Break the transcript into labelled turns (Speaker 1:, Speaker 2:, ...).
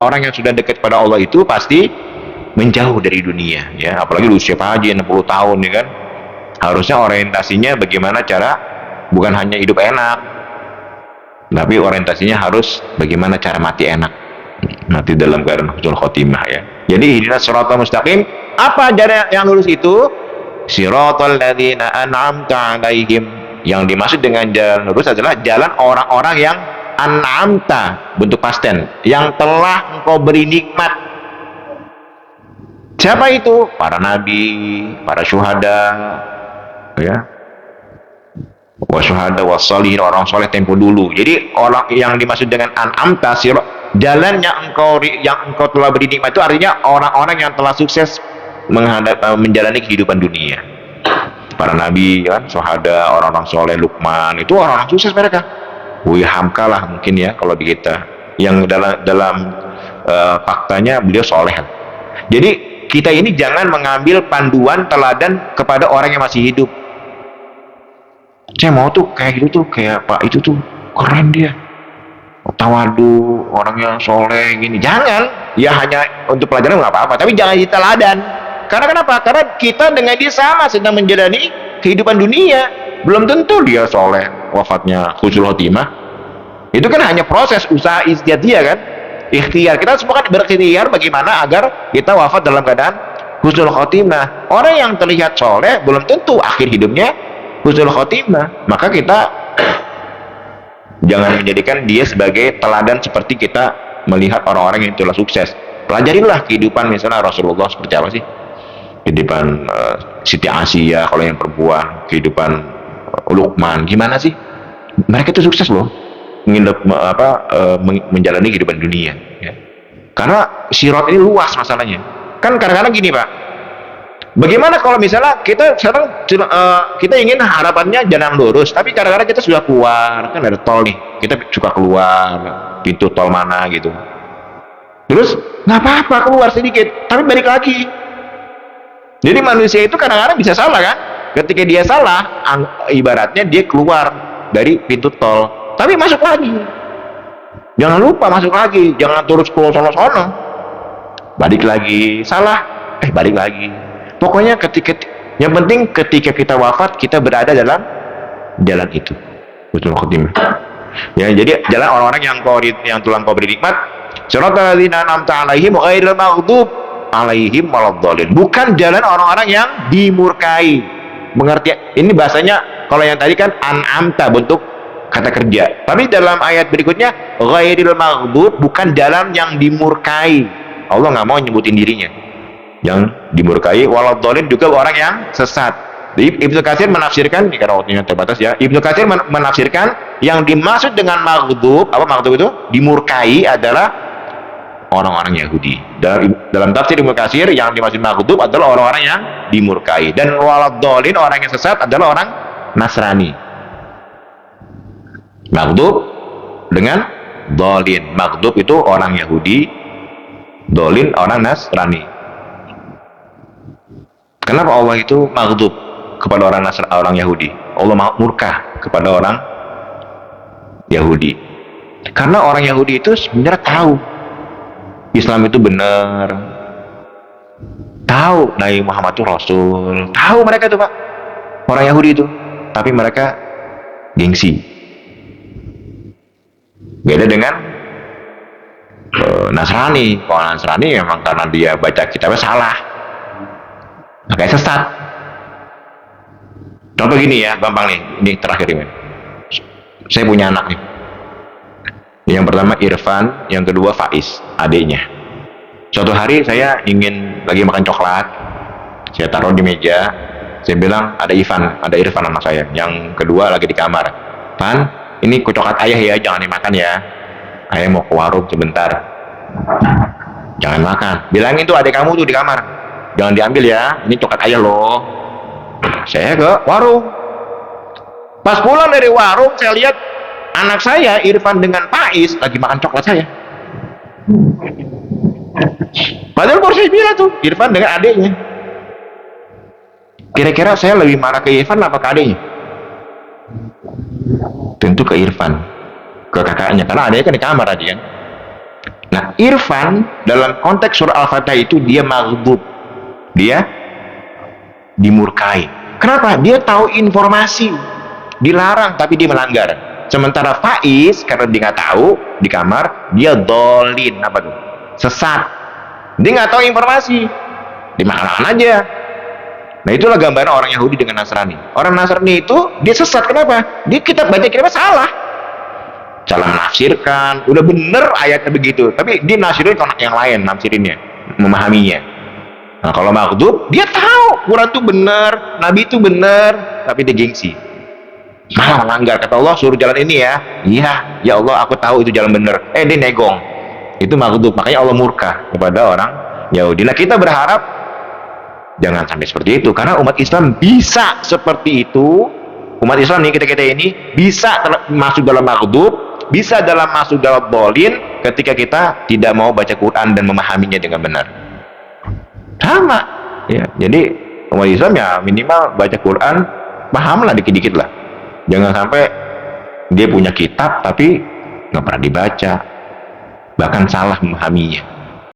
Speaker 1: orang yang sudah dekat pada Allah itu pasti menjauh dari dunia, ya. Apalagi usia Pak Haji 60 tahun, ya kan. Harusnya orientasinya bagaimana cara, bukan hanya hidup enak, tapi orientasinya harus bagaimana cara mati enak, mati dalam keadaan husnul khotimah, ya. Jadi ihdinas shiratal mustaqim, apa jalan yang lurus itu? Shiratal ladzina an'amta 'alaihim. Yang dimaksud dengan jalan lurus adalah jalan orang-orang yang an'amta, bentuk pasten, yang telah engkau beri nikmat. Siapa itu? Para nabi, para syuhada, ya, wasyuhada wassalihin, orang soleh tempo dulu. Jadi orang yang dimaksud dengan an'amta, jalan yang engkau telah beri nikmat, itu artinya orang-orang yang telah sukses menjalani kehidupan dunia. Para nabi, kan, syuhada, orang-orang soleh, Luqman, itu orang-orang sukses mereka. Buya Hamka lah mungkin, ya, kalau di kita, yang dalam faktanya beliau soleh. Jadi kita ini jangan mengambil panduan teladan kepada orang yang masih hidup. Saya mau tuh kayak gitu tuh, kayak Pak itu tuh, keren dia, tawadu, orangnya soleh gini. Jangan, ya hanya untuk pelajaran nggak apa-apa, tapi jangan diteladan. Karena kenapa? Karena kita dengan dia sama sedang menjalani kehidupan dunia. Belum tentu dia soleh, wafatnya husnul khotimah. Itu kan hanya proses usaha ikhtiar dia, kan. Ikhtiar, kita semua kan berikhtiar bagaimana agar kita wafat dalam keadaan husnul khotimah. Orang yang terlihat soleh belum tentu akhir hidupnya husnul khotimah. Maka kita jangan menjadikan dia sebagai teladan seperti kita melihat orang-orang yang telah sukses. Pelajarilah kehidupan misalnya Rasulullah seperti apa sih, kehidupan Siti Asiyah kalau yang perempuan, kehidupan Luqman, gimana sih mereka itu sukses loh menjalani kehidupan dunia, ya. Karena sirat ini luas masalahnya. Kan kadang-kadang gini Pak, bagaimana kalau misalnya kita sekarang kita ingin harapannya jalan lurus, tapi kadang-kadang kita sudah keluar, kan ada tol nih, kita suka keluar pintu tol mana gitu, terus nggak apa-apa keluar sedikit tapi balik lagi. Jadi manusia itu kadang-kadang bisa salah, kan. Ketika dia salah, ibaratnya dia keluar dari pintu tol tapi masuk lagi. Jangan lupa masuk lagi, jangan terus keluar sono-sono, balik lagi, salah, balik lagi. Pokoknya yang penting ketika kita wafat, kita berada dalam jalan itu, husnul khotimah. Ya, jadi jalan orang-orang yang telah kau beri nikmat. Shiratal ladzina an'amta 'alaihim ghairil maghdub 'alaihim waladdallin. Bukan jalan orang-orang yang dimurkai. Mengerti? Ini bahasanya kalau yang tadi kan an'amta, bentuk kata kerja. Tapi dalam ayat berikutnya ghairil maghdub, bukan jalan yang dimurkai. Allah nggak mau nyebutin dirinya yang dimurkai. Waladdallin juga orang yang sesat. Jadi Ibnu Katsir menafsirkan, karena waktunya terbatas, ya. Ibnu Katsir menafsirkan yang dimaksud dengan maghdub, apa maghdub itu? Dimurkai adalah orang-orang Yahudi. Dalam tafsir Ibnu Katsir, yang dimaksud maghdub adalah orang-orang yang dimurkai, dan waladdallin, orang yang sesat, adalah orang Nasrani. Maghdub dengan dolin. Maghdub itu orang Yahudi, dolin orang Nasrani. Kenapa Allah itu maghdub kepada orang Yahudi? Allah murka kepada orang Yahudi karena orang Yahudi itu sebenarnya tahu Islam itu benar, tahu Nabi Muhammad itu Rasul, tahu mereka itu Pak, orang Yahudi itu, tapi mereka gengsi. Beda dengan Nasrani. Kalau Nasrani memang karena dia baca kitabnya salah, makanya sesat. Contoh gini ya, gampang nih, ini terakhir ini. Saya punya anak nih. Yang pertama Irfan, yang kedua Faiz, adiknya. Suatu hari saya ingin lagi makan coklat, saya taruh di meja, saya bilang ada Irfan anak saya. Yang kedua lagi di kamar. Pan, ini coklat ayah ya, jangan dimakan ya. Ayah mau ke warung sebentar. Jangan makan. Bilangin tuh adik kamu tuh di kamar, jangan diambil ya, ini coklat ayah loh. Saya ke warung. Pas pulang dari warung, saya lihat anak saya Irfan dengan Faiz lagi makan coklat saya. Padahal baru saya bilang tuh Irfan dengan adiknya. Kira-kira saya lebih marah ke Irfan apa ke adiknya? Tentu ke Irfan, ke kakaknya, karena adiknya kan di kamar tadi kan. Nah, irfan dalam konteks surah Al-Fatihah itu dia maghdub, dia dimurkai. Kenapa? Dia tahu informasi, dilarang tapi dia melanggar. Sementara faiz karena dia nggak tahu, di kamar dia dolin, apa tuh, sesat, dia nggak tahu informasi, dimakan aja. Nah, itulah gambaran orang Yahudi dengan Nasrani. Orang Nasrani itu dia sesat. Kenapa? Dia baca kitabnya salah, salah menafsirkan. Udah bener ayatnya begitu, tapi dia nafsirin ke yang lain, nafsirinnya, memahaminya. Nah, kalau maghdub, dia tahu Quran itu benar, Nabi itu benar, tapi dia gengsi, malah melanggar. Kata Allah suruh jalan ini ya, iya ya Allah aku tahu itu jalan benar, dia negong. Itu maghdub. Makanya Allah murka kepada orang Yahudi. Nah, kita berharap jangan sampai seperti itu, karena umat Islam bisa seperti itu. Umat Islam nih, kita ini bisa masuk dalam maghdub, bisa masuk dalam dolin ketika kita tidak mau baca Quran dan memahaminya dengan benar. Sama ya, jadi umat Islam ya minimal baca Quran, pahamlah dikit-dikit lah. Jangan sampai dia punya kitab tapi nggak pernah dibaca, bahkan salah memahaminya.